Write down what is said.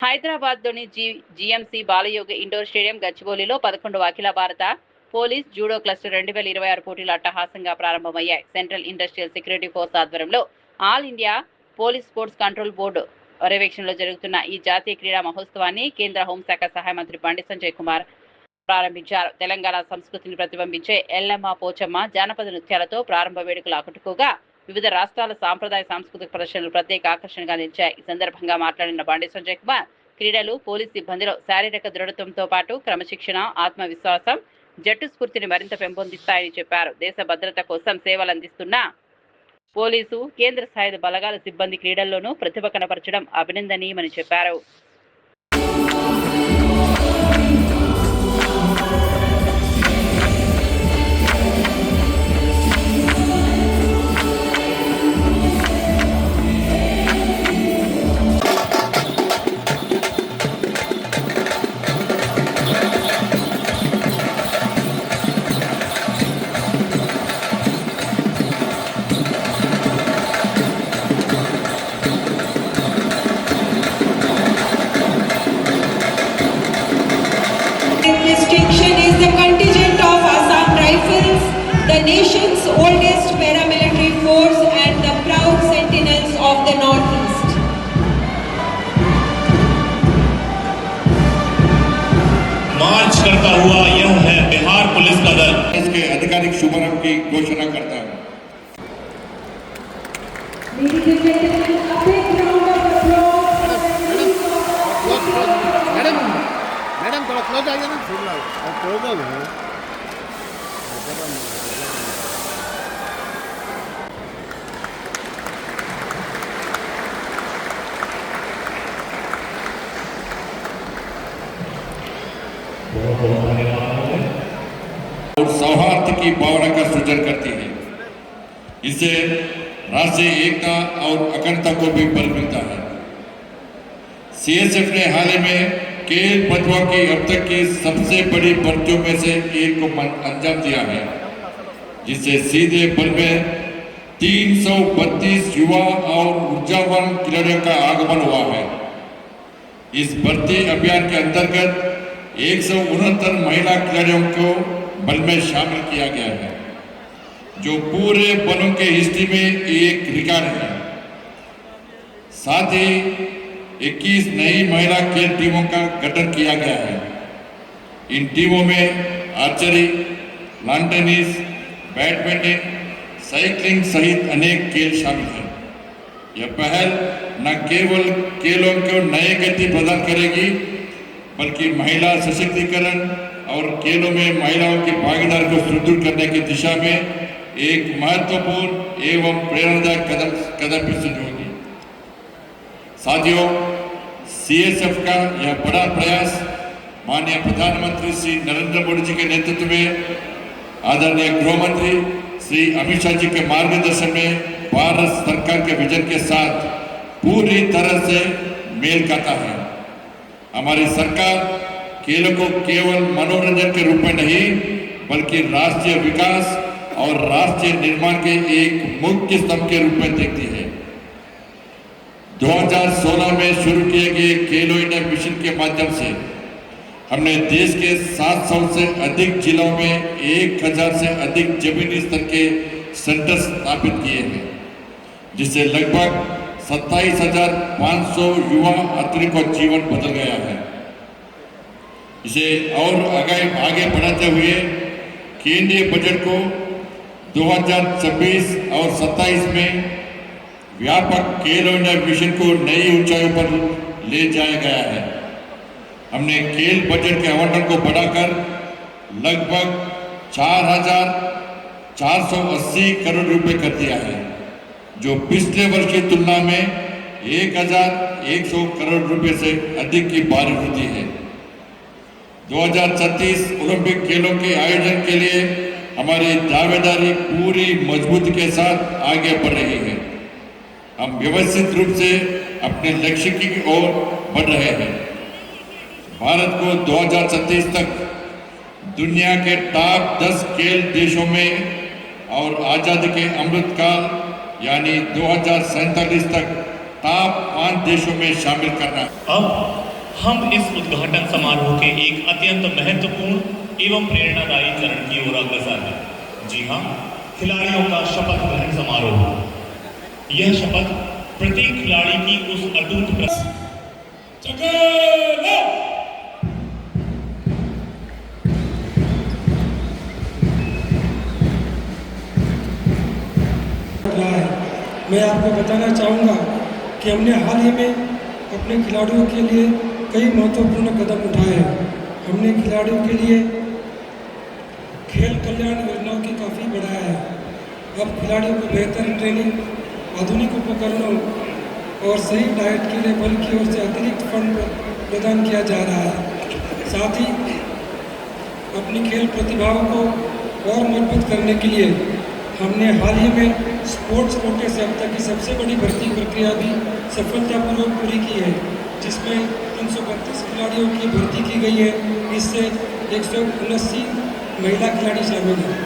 హైదరాబాద్లోని GMC Balayogi indoor stadium గచ్చిబౌలిలో 11వ అఖిల భారత police judo cluster 2026 పోటీలు అట్టహాసంగా ప్రారంభమయ్యాయి. సెంట్రల్ ఇండస్ట్రియల్ సెక్యూరిటీ ఫోర్స్ ఆధ్వర్యంలో all India police sports control board పర్యవేక్షణలో జరుగుతున్న ఈ జాతీయ క్రీడా మహోత్సవాన్ని కేంద్ర హోంశాఖ సహాయ మంత్రి బండి సంజయ్ కుమార్ ప్రారంభించారు. తెలంగాణ సంస్కృతిని ప్రతిబింబించే ఎల్లమ్మ, పోచమ్మ జానపద నృత్యాలతో ప్రారంభ వేడుకలు ఆకట్టుకోగా వివిధ రాష్ట్రాల సాంప్రదాయ సాంస్కృతిక ప్రదర్శనలు ప్రత్యేక ఆకర్షణగా నిలిచాయి. ఈ సందర్భంగా మాట్లాడిన బండి సంజయ్ కుమార్ క్రీడలు పోలీస్ సిబ్బందిలో శారీరక దృఢత్వంతో పాటు క్రమశిక్షణ, ఆత్మవిశ్వాసం, జట్టు స్ఫూర్తిని మరింత పెంపొందిస్తాయని చెప్పారు. దేశ భద్రత కోసం సేవలందిస్తున్న పోలీసు, కేంద్ర సాయుధ బలగాల సిబ్బంది క్రీడల్లోనూ ప్రతిభ కనపరచడం అభినందనీయమని చెప్పారు. Distinction is the contingent of Assam Rifles, the nation's oldest paramilitary force and the proud sentinels of the Northeast. मार्च करता हुआ यह है बिहार पुलिस का दल। इसके आधिकारिक शुभारंभ की घोषणा करता है। मैडम थोड़ा क्लोज आइए ना, क्लोज हो गए। और सौहार्द की भावना का सृजन करती है। इससे राष्ट्रीय एकता और अखंडता को भी बल मिलता है। सीएसएफ ने हाल ही में खेल प्रतिभा की अब तक की सबसे बड़ी भर्तियों में से एक को अंजाम दिया है, जिससे सीधे बल में 332 युवा और ऊर्जावान खिलाड़ियों का आगमन हुआ है। इस भर्ती अभियान के अंतर्गत 169 महिला खिलाड़ियों को बल में शामिल किया गया है, जो पूरे बलों के हिस्ट्री में एक रिकॉर्ड है। साथ ही 21 नई महिला खेल टीमों का गठन किया गया है। इन टीमों में archery, lawn tennis, badminton, cycling सहित अनेक खेल शामिल हैं। यह पहल न केवल खेलों को नई गति प्रदान करेगी, बल्कि महिला सशक्तिकरण और खेलों में महिलाओं की भागीदारी को सुदृढ़ करने की दिशा में एक महत्वपूर्ण एवं प्रेरणादायक कदम भी सिद्ध होगी। साथियों, सीएसएफ का यह बड़ा प्रयास माननीय प्रधानमंत्री श्री नरेंद्र मोदी जी के नेतृत्व में आदरणीय गृह मंत्री श्री अमित शाह जी के मार्गदर्शन में भारत सरकार के विजन के साथ पूरी तरह से मेल खाता है। हमारी सरकार खेलों को केवल मनोरंजन के रूप में नहीं, बल्कि राष्ट्रीय विकास और राष्ट्रीय निर्माण के एक मुख्य स्तंभ के रूप में देखती है। 2016 में शुरू किए गए खेलो इंडिया मिशन के माध्यम से हमने देश के 700 से अधिक जिलों में 1000 से अधिक जमीनी स्तर के सेंटर स्थापित किए हैं, जिससे लगभग 27,500 युवा अतिरिक्त का जीवन बदल गया है। इसे और आगे बढ़ाते हुए केंद्रीय बजट को 2026 और 27 में व्यापक खेलो इंडिया मिशन को नई ऊंचाइयों पर ले जाया गया है। हमने खेल बजट के आवंटन को बढ़ाकर लगभग 4,480 करोड़ रुपए कर दिया है, जो पिछले वर्ष की तुलना में 1,100 करोड़ रुपए से अधिक की भारी वृद्धि है। 2036 ओलंपिक खेलों के आयोजन के लिए हमारी दावेदारी पूरी मजबूती के साथ आगे बढ़ रही है। हम व्यवस्थित रूप से अपने लक्ष्य की ओर बढ़ रहे हैं। भारत को 2036 तक दुनिया के टॉप 10 खेल देशों में और आजादी के अमृत काल यानी 2047 तक टॉप 5 देशों में शामिल करना। अब हम इस उद्घाटन समारोह के एक अत्यंत महत्वपूर्ण एवं प्रेरणादायी चरण की ओर अग्रसर है। जी हाँ, खिलाड़ियों का शपथ ग्रहण समारोह। यह शपथ प्रत्येक खिलाड़ी की उस अटूट मैं आपको बताना चाहूँगा कि हमने हाल ही में अपने खिलाड़ियों के लिए कई महत्वपूर्ण कदम उठाए हैं। हमने खिलाड़ियों के लिए खेल कल्याण योजनाओं की काफ़ी बढ़ाया है। अब खिलाड़ियों को बेहतर ट्रेनिंग, आधुनिक उपकरणों और सही डाइट के लिए बल की ओर से अतिरिक्त फंड प्रदान किया जा रहा है। साथ ही अपनी खेल प्रतिभाओं को और मजबूत करने के लिए हमने हाल ही में स्पोर्ट्स कोटे से अब तक की सबसे बड़ी भर्ती प्रक्रिया भी सफलतापूर्वक पूरी की है, जिसमें 332 खिलाड़ियों की भर्ती की गई है। इससे 179 महिला खिलाड़ी शामिल हैं।